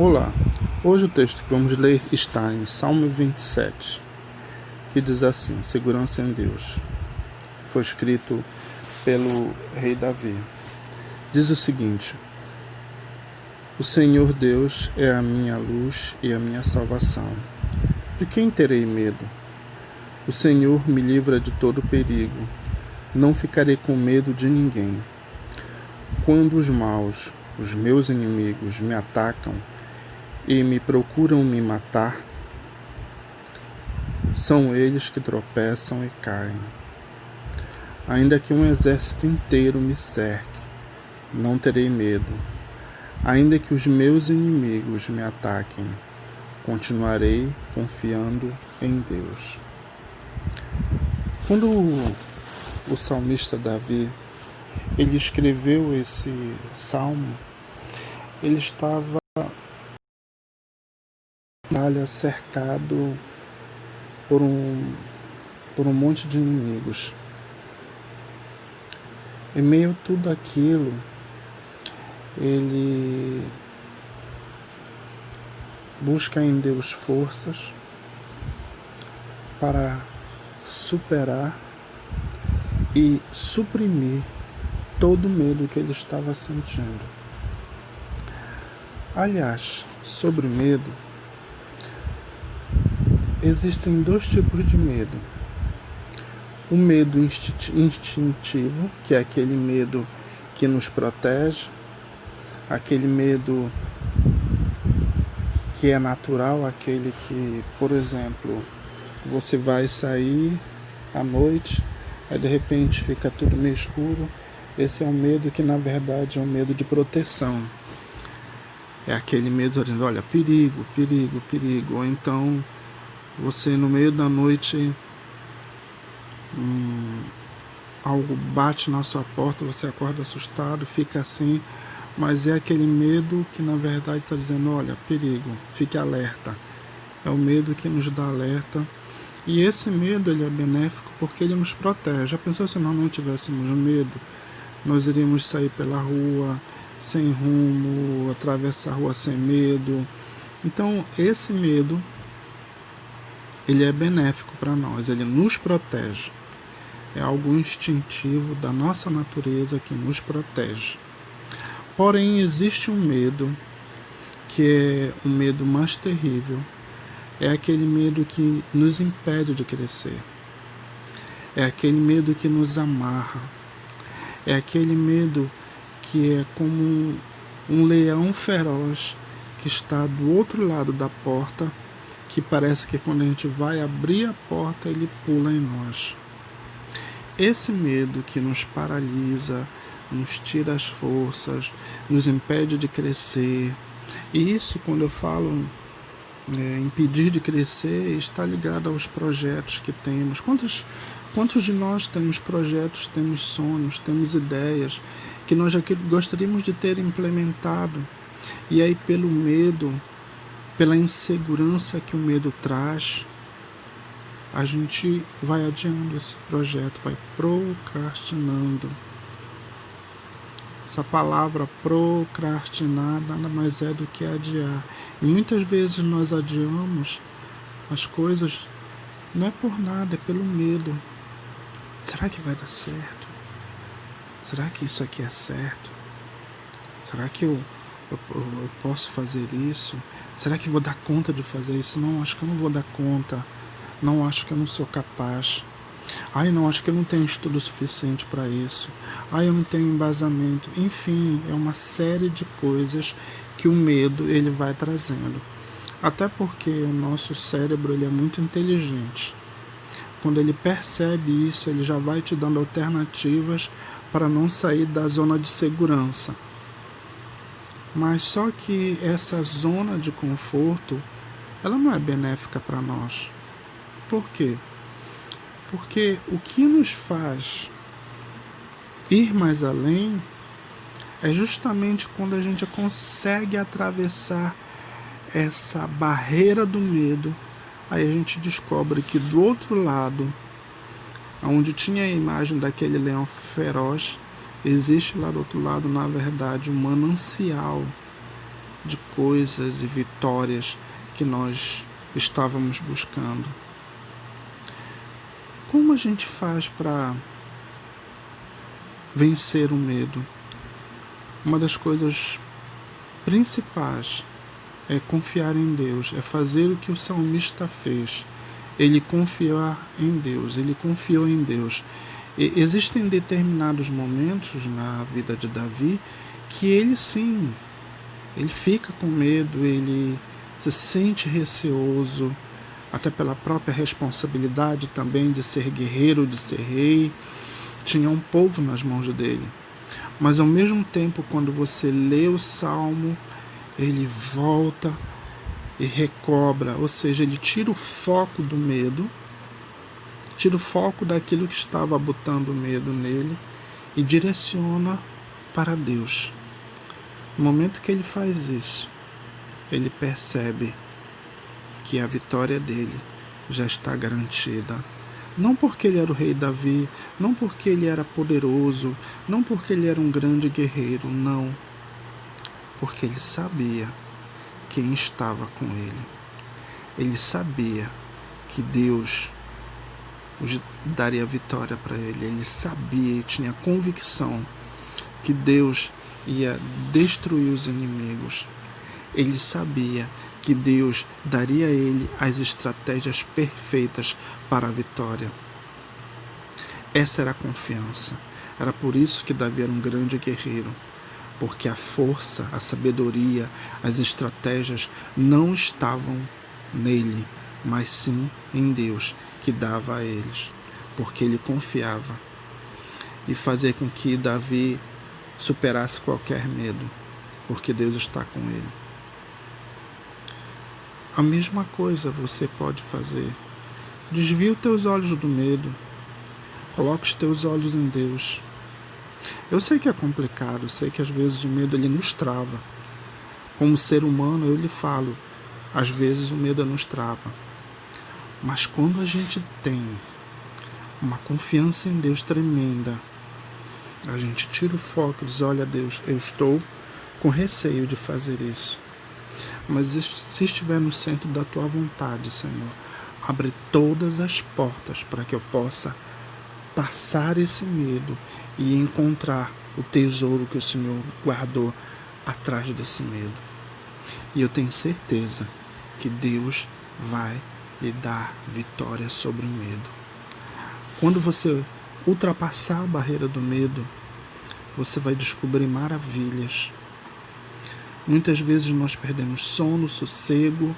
Olá, hoje o texto que vamos ler está em Salmo 27, que diz assim: Segurança em Deus. Foi escrito pelo rei Davi. Diz o seguinte: O Senhor Deus é a minha luz e a minha salvação. De quem terei medo? O Senhor me livra de todo perigo. Não ficarei com medo de ninguém. Quando os maus, os meus inimigos, me atacam e me procuram me matar, são eles que tropeçam e caem. Ainda que um exército inteiro me cerque, não terei medo. Ainda que os meus inimigos me ataquem, continuarei confiando em Deus. Quando o salmista Davi ele escreveu esse salmo, ele estava cercado por um monte de inimigos. Em meio a tudo aquilo, ele busca em Deus forças para superar e suprimir todo o medo que ele estava sentindo. Aliás, sobre medo, existem dois tipos de medo. O medo instintivo, que é aquele medo que nos protege, aquele medo que é natural, aquele que, por exemplo, você vai sair à noite, aí de repente fica tudo meio escuro. Esse é um medo que na verdade é um medo de proteção. É aquele medo dizendo, olha, perigo, perigo, perigo. Ou então você no meio da noite algo bate na sua porta, você acorda assustado, fica assim, mas é aquele medo que na verdade está dizendo, olha, perigo, fique alerta. É o medo que nos dá alerta. E esse medo ele é benéfico porque ele nos protege. Já pensou se nós não tivéssemos medo? Nós iríamos sair pela rua sem rumo, atravessar a rua sem medo. Então esse medo ele é benéfico para nós, ele nos protege. É algo instintivo da nossa natureza que nos protege. Porém, existe um medo que é o medo mais terrível. É aquele medo que nos impede de crescer. É aquele medo que nos amarra. É aquele medo que é como um leão feroz que está do outro lado da porta, que parece que quando a gente vai abrir a porta, ele pula em nós. Esse medo que nos paralisa, nos tira as forças, nos impede de crescer. E isso, quando eu falo impedir de crescer, está ligado aos projetos que temos. Quantos de nós temos projetos, temos sonhos, temos ideias que nós já gostaríamos de ter implementado, e aí pelo medo, pela insegurança que o medo traz, a gente vai adiando esse projeto, vai procrastinando. Essa palavra procrastinar nada mais é do que adiar. E muitas vezes nós adiamos as coisas, não é por nada, é pelo medo. Será que vai dar certo? Será que isso aqui é certo? Será que eu posso fazer isso? Será que eu vou dar conta de fazer isso? Não, acho que eu não vou dar conta. Não, acho que eu não sou capaz. Não, acho que eu não tenho estudo suficiente para isso. Eu não tenho embasamento. Enfim, é uma série de coisas que o medo ele vai trazendo. Até porque o nosso cérebro ele é muito inteligente. Quando ele percebe isso, ele já vai te dando alternativas para não sair da zona de segurança. Mas só que essa zona de conforto, ela não é benéfica para nós. Por quê? Porque o que nos faz ir mais além é justamente quando a gente consegue atravessar essa barreira do medo. Aí a gente descobre que do outro lado, onde tinha a imagem daquele leão feroz, existe lá do outro lado, na verdade, um manancial de coisas e vitórias que nós estávamos buscando. Como a gente faz para vencer o medo? Uma das coisas principais é confiar em Deus, é fazer o que o salmista fez. Ele confiar em Deus, ele confiou em Deus. E existem determinados momentos na vida de Davi que ele sim, ele fica com medo, ele se sente receoso, até pela própria responsabilidade também de ser guerreiro, de ser rei. Tinha um povo nas mãos dele. Mas ao mesmo tempo, quando você lê o Salmo, ele volta e recobra, ou seja, ele tira o foco do medo, tira o foco daquilo que estava botando medo nele e direciona para Deus. No momento que ele faz isso, ele percebe que a vitória dele já está garantida. Não porque ele era o rei Davi, não porque ele era poderoso, não porque ele era um grande guerreiro, não. Porque ele sabia quem estava com ele. Ele sabia que Deus daria vitória para ele. Ele sabia e tinha convicção que Deus ia destruir os inimigos. Ele sabia que Deus daria a ele as estratégias perfeitas para a vitória. Essa era a confiança. Era por isso que Davi era um grande guerreiro. Porque a força, a sabedoria, as estratégias não estavam nele, mas sim em Deus, que dava a eles. Porque ele confiava. E fazer com que Davi superasse qualquer medo, porque Deus está com ele. A mesma coisa você pode fazer. Desvia os teus olhos do medo. Coloca os teus olhos em Deus. Eu sei que é complicado, sei que às vezes o medo ele nos trava. Como ser humano, eu lhe falo, às vezes o medo nos trava. Mas quando a gente tem uma confiança em Deus tremenda, a gente tira o foco e diz, olha Deus, eu estou com receio de fazer isso. Mas se estiver no centro da tua vontade, Senhor, abre todas as portas para que eu possa passar esse medo e encontrar o tesouro que o Senhor guardou atrás desse medo. E eu tenho certeza que Deus vai lhe dar vitória sobre o medo. Quando você ultrapassar a barreira do medo, você vai descobrir maravilhas. Muitas vezes nós perdemos sono, sossego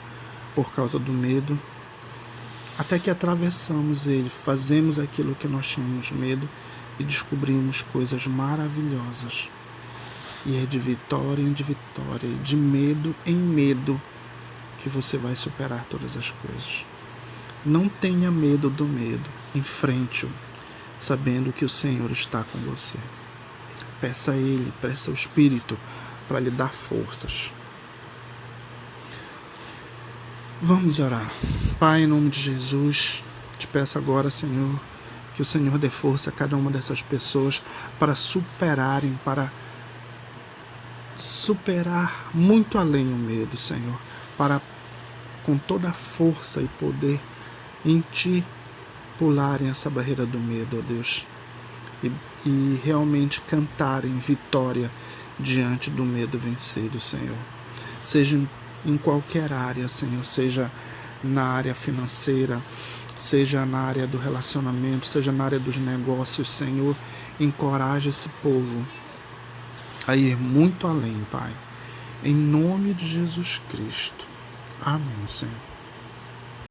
por causa do medo, até que atravessamos ele, fazemos aquilo que nós tínhamos medo e descobrimos coisas maravilhosas. E é de vitória em vitória, e de medo em medo, que você vai superar todas as coisas. Não tenha medo do medo, enfrente-o, sabendo que o Senhor está com você. Peça a Ele, peça ao Espírito para lhe dar forças. Vamos orar. Pai, em nome de Jesus, te peço agora, Senhor, que o Senhor dê força a cada uma dessas pessoas para superar muito além o medo, Senhor, para com toda a força e poder em Ti pularem essa barreira do medo, ó Deus, e realmente cantarem vitória diante do medo vencido, Senhor. Seja em qualquer área, Senhor, seja na área financeira, seja na área do relacionamento, seja na área dos negócios, Senhor, encoraje esse povo a ir muito além, Pai. Em nome de Jesus Cristo. Amém, Senhor.